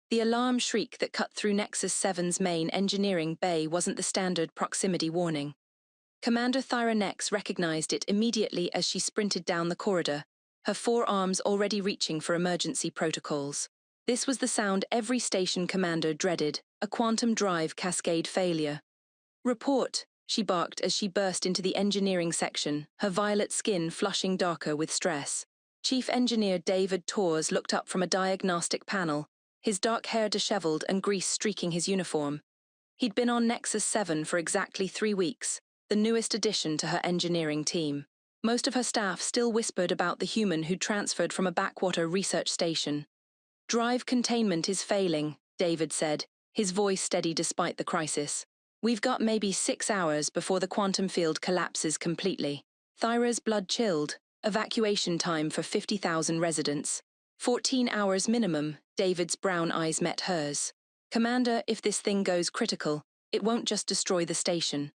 The alarm shriek that cut through Nexus 7's main engineering bay wasn't the standard proximity warning. Commander Thyra Nex recognized it immediately as she sprinted down the corridor, her forearms already reaching for emergency protocols. This was the sound every station commander dreaded, a quantum drive cascade failure. "Report," she barked as she burst into the engineering section, her violet skin flushing darker with stress. Chief Engineer David Torres looked up from a diagnostic panel, his dark hair disheveled and grease streaking his uniform. He'd been on Nexus 7 for exactly 3 weeks, the newest addition to her engineering team. Most of her staff still whispered about the human who'd transferred from a backwater research station. "Drive containment is failing," David said, his voice steady despite the crisis. "We've got maybe 6 hours before the quantum field collapses completely." Thyra's blood chilled. Evacuation time for 50,000 residents. 14 hours minimum, David's brown eyes met hers. "Commander, if this thing goes critical, it won't just destroy the station.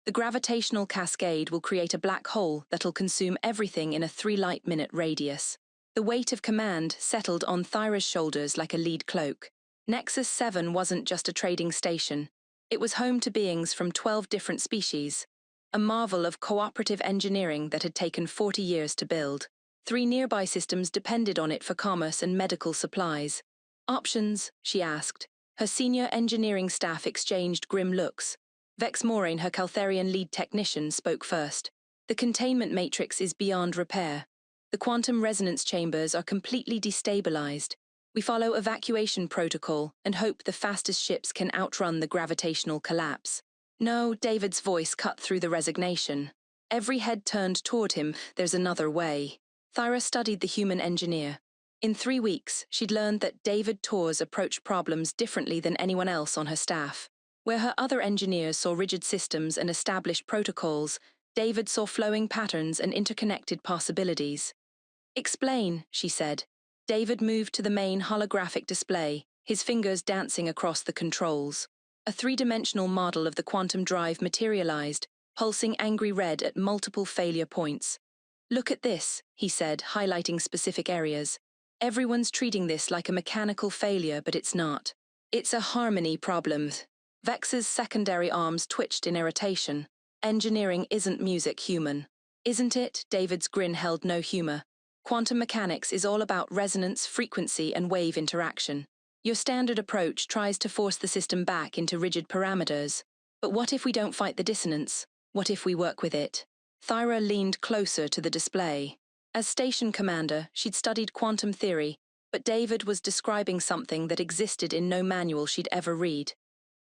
The gravitational cascade will create a black hole that'll consume everything in a 3 light-minute radius." The weight of command settled on Thyra's shoulders like a lead cloak. Nexus 7 wasn't just a trading station. It was home to beings from 12 different species, a marvel of cooperative engineering that had taken 40 years to build. 3 nearby systems depended on it for commerce and medical supplies. "Options?" she asked. Her senior engineering staff exchanged grim looks. Vex Moraine, her Caltharian lead technician, spoke first. "The containment matrix is beyond repair. The quantum resonance chambers are completely destabilized. We follow evacuation protocol and hope the fastest ships can outrun the gravitational collapse." "No," David's voice cut through the resignation. Every head turned toward him. "There's another way." Thyra studied the human engineer. In 3 weeks, she'd learned that David Torres approached problems differently than anyone else on her staff. Where her other engineers saw rigid systems and established protocols, David saw flowing patterns and interconnected possibilities. "Explain," she said. David moved to the main holographic display, his fingers dancing across the controls. A 3-dimensional model of the quantum drive materialized, pulsing angry red at multiple failure points. "Look at this," he said, highlighting specific areas. "Everyone's treating this like a mechanical failure, but it's not. It's a harmony problem." Vex's secondary arms twitched in irritation. "Engineering isn't music, human." "Isn't it?" David's grin held no humor. "Quantum mechanics is all about resonance, frequency, and wave interaction. Your standard approach tries to force the system back into rigid parameters. But what if we don't fight the dissonance? What if we work with it?" Thyra leaned closer to the display. As station commander, she'd studied quantum theory, but David was describing something that existed in no manual she'd ever read.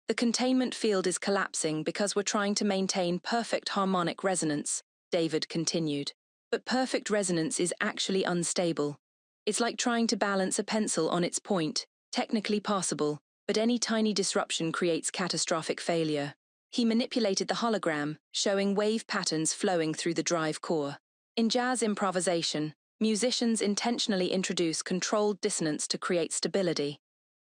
"The containment field is collapsing because we're trying to maintain perfect harmonic resonance," David continued. "But perfect resonance is actually unstable. It's like trying to balance a pencil on its point, technically possible, but any tiny disruption creates catastrophic failure." He manipulated the hologram, showing wave patterns flowing through the drive core. In jazz improvisation, musicians intentionally introduce controlled dissonance to create stability.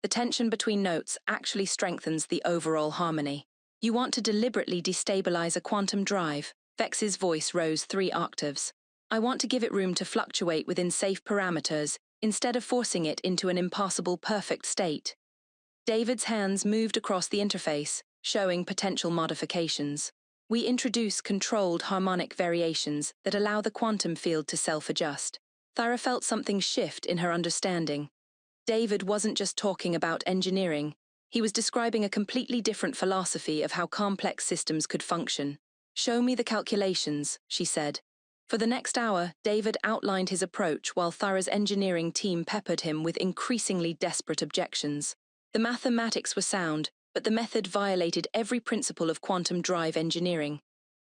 The tension between notes actually strengthens the overall harmony. "You want to deliberately destabilize a quantum drive." Vex's voice rose 3 octaves. "I want to give it room to fluctuate within safe parameters, instead of forcing it into an impossible perfect state." David's hands moved across the interface, showing potential modifications. "We introduce controlled harmonic variations that allow the quantum field to self-adjust." Thyra felt something shift in her understanding. David wasn't just talking about engineering. He was describing a completely different philosophy of how complex systems could function. "Show me the calculations," she said. For the next hour, David outlined his approach while Thyra's engineering team peppered him with increasingly desperate objections. The mathematics were sound, but the method violated every principle of quantum drive engineering.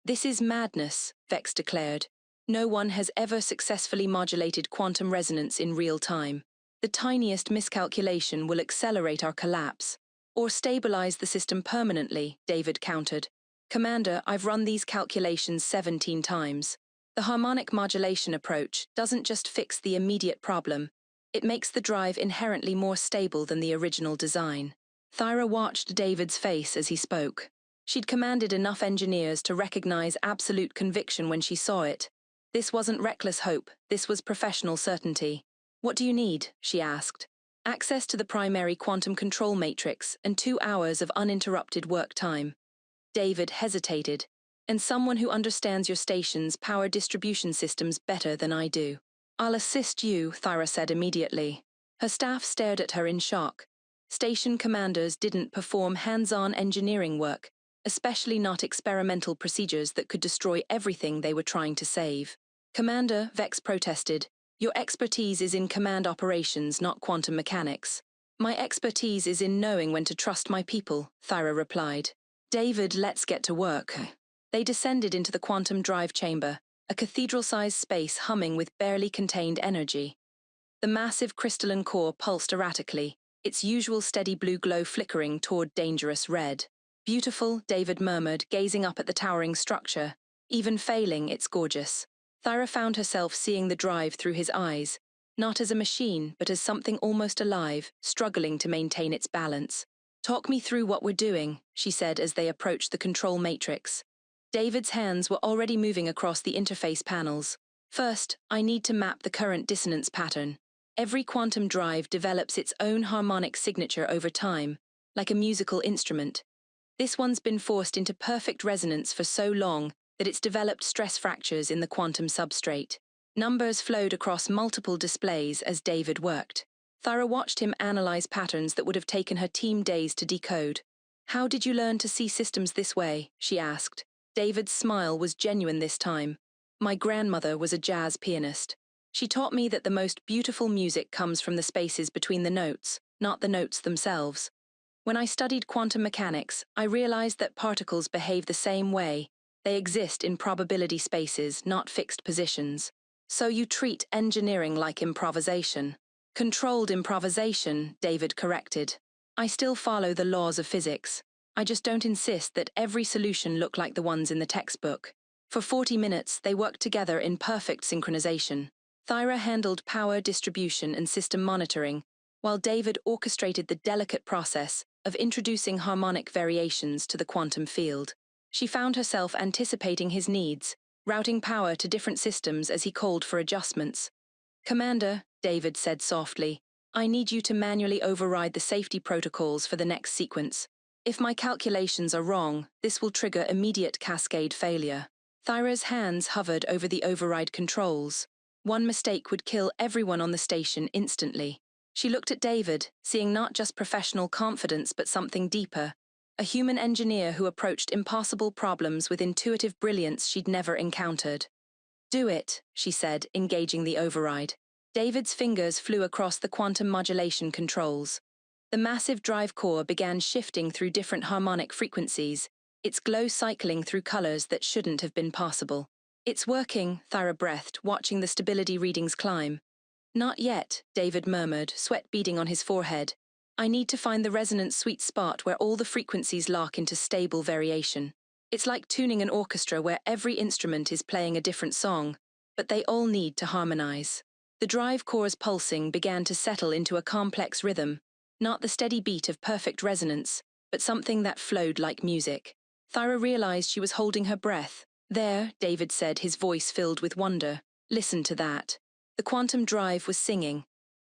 "This is madness," Vex declared. "No one has ever successfully modulated quantum resonance in real time. The tiniest miscalculation will accelerate our collapse." "Or stabilize the system permanently," David countered. "Commander, I've run these calculations 17 times. The harmonic modulation approach doesn't just fix the immediate problem, it makes the drive inherently more stable than the original design." Thyra watched David's face as he spoke. She'd commanded enough engineers to recognize absolute conviction when she saw it. This wasn't reckless hope, this was professional certainty. "What do you need?" she asked. access to the primary quantum control matrix, and 2 hours of uninterrupted work time. David hesitated. And someone who understands your station's power distribution systems better than I do. I'll assist you, Thyra said immediately. Her staff stared at her in shock. Station commanders didn't perform hands-on engineering work, especially not experimental procedures that could destroy everything they were trying to save. Commander, Vex protested, your expertise is in command operations, not quantum mechanics. My expertise is in knowing when to trust my people, Thyra replied. David, let's get to work. They descended into the quantum drive chamber, a cathedral-sized space humming with barely contained energy. The massive crystalline core pulsed erratically, its usual steady blue glow flickering toward dangerous red. Beautiful, David murmured, gazing up at the towering structure. Even failing, it's gorgeous. Thyra found herself seeing the drive through his eyes, not as a machine, but as something almost alive, struggling to maintain its balance. Talk me through what we're doing, she said as they approached the control matrix. David's hands were already moving across the interface panels. First, I need to map the current dissonance pattern. Every quantum drive develops its own harmonic signature over time, like a musical instrument. This one's been forced into perfect resonance for so long that it's developed stress fractures in the quantum substrate. Numbers flowed across multiple displays as David worked. Thyra watched him analyze patterns that would have taken her team days to decode. How did you learn to see systems this way? She asked. David's smile was genuine this time. My grandmother was a jazz pianist. She taught me that the most beautiful music comes from the spaces between the notes, not the notes themselves. When I studied quantum mechanics, I realized that particles behave the same way. They exist in probability spaces, not fixed positions. So you treat engineering like improvisation. Controlled improvisation, David corrected. I still follow the laws of physics. I just don't insist that every solution look like the ones in the textbook. For 40 minutes, they worked together in perfect synchronization. Thyra handled power distribution and system monitoring, while David orchestrated the delicate process of introducing harmonic variations to the quantum field. She found herself anticipating his needs, routing power to different systems as he called for adjustments. Commander, David said softly, I need you to manually override the safety protocols for the next sequence. If my calculations are wrong, this will trigger immediate cascade failure. Thyra's hands hovered over the override controls. One mistake would kill everyone on the station instantly. She looked at David, seeing not just professional confidence but something deeper. A human engineer who approached impossible problems with intuitive brilliance she'd never encountered. Do it, she said, engaging the override. David's fingers flew across the quantum modulation controls. The massive drive core began shifting through different harmonic frequencies, its glow cycling through colors that shouldn't have been possible. It's working, Thyra breathed, watching the stability readings climb. Not yet, David murmured, sweat beading on his forehead. I need to find the resonance sweet spot where all the frequencies lock into stable variation. It's like tuning an orchestra where every instrument is playing a different song, but they all need to harmonize. The drive core's pulsing began to settle into a complex rhythm, not the steady beat of perfect resonance, but something that flowed like music. Thyra realized she was holding her breath. There, David said, his voice filled with wonder. Listen to that. The quantum drive was singing.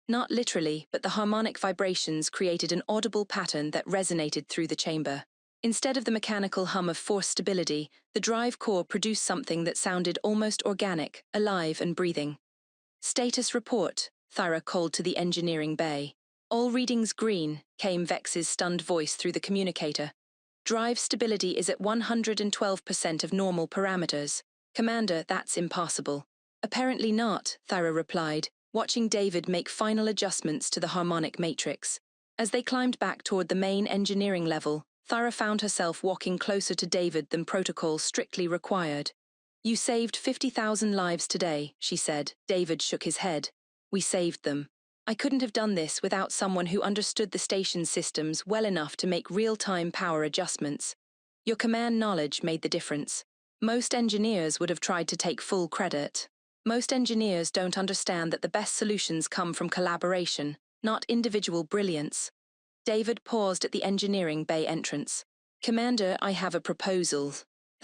Not literally, but the harmonic vibrations created an audible pattern that resonated through the chamber. Instead of the mechanical hum of force stability, the drive core produced something that sounded almost organic, alive and breathing. Status report, Thyra called to the engineering bay. All readings green, came Vex's stunned voice through the communicator. Drive stability is at 112% of normal parameters. Commander, that's impossible. Apparently not, Thyra replied, watching David make final adjustments to the harmonic matrix. As they climbed back toward the main engineering level, Thyra found herself walking closer to David than protocol strictly required. You saved 50,000 lives today, she said. David shook his head. We saved them. I couldn't have done this without someone who understood the station's systems well enough to make real-time power adjustments. Your command knowledge made the difference. Most engineers would have tried to take full credit. Most engineers don't understand that the best solutions come from collaboration, not individual brilliance. David paused at the engineering bay entrance. Commander, I have a proposal.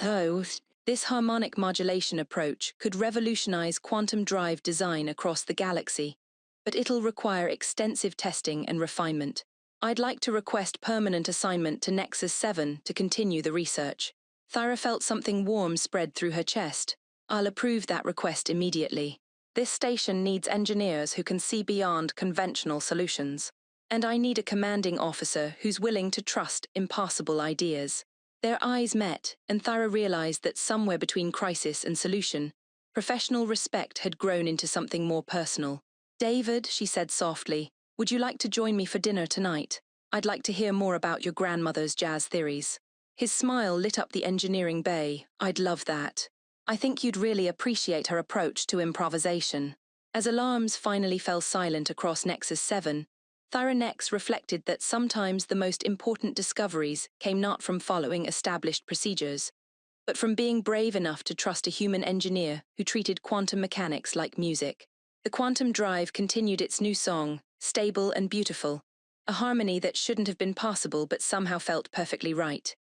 Oh, this harmonic modulation approach could revolutionize quantum drive design across the galaxy. but it'll require extensive testing and refinement. I'd like to request permanent assignment to Nexus 7 to continue the research. Thyra felt something warm spread through her chest. I'll approve that request immediately. This station needs engineers who can see beyond conventional solutions. And I need a commanding officer who's willing to trust impossible ideas. Their eyes met, and Thyra realized that somewhere between crisis and solution, professional respect had grown into something more personal. David, she said softly, would you like to join me for dinner tonight? I'd like to hear more about your grandmother's jazz theories. His smile lit up the engineering bay. I'd love that. I think you'd really appreciate her approach to improvisation. As alarms finally fell silent across Nexus 7, Thyra Nex reflected that sometimes the most important discoveries came not from following established procedures, but from being brave enough to trust a human engineer who treated quantum mechanics like music. The quantum drive continued its new song, stable and beautiful, a harmony that shouldn't have been possible but somehow felt perfectly right.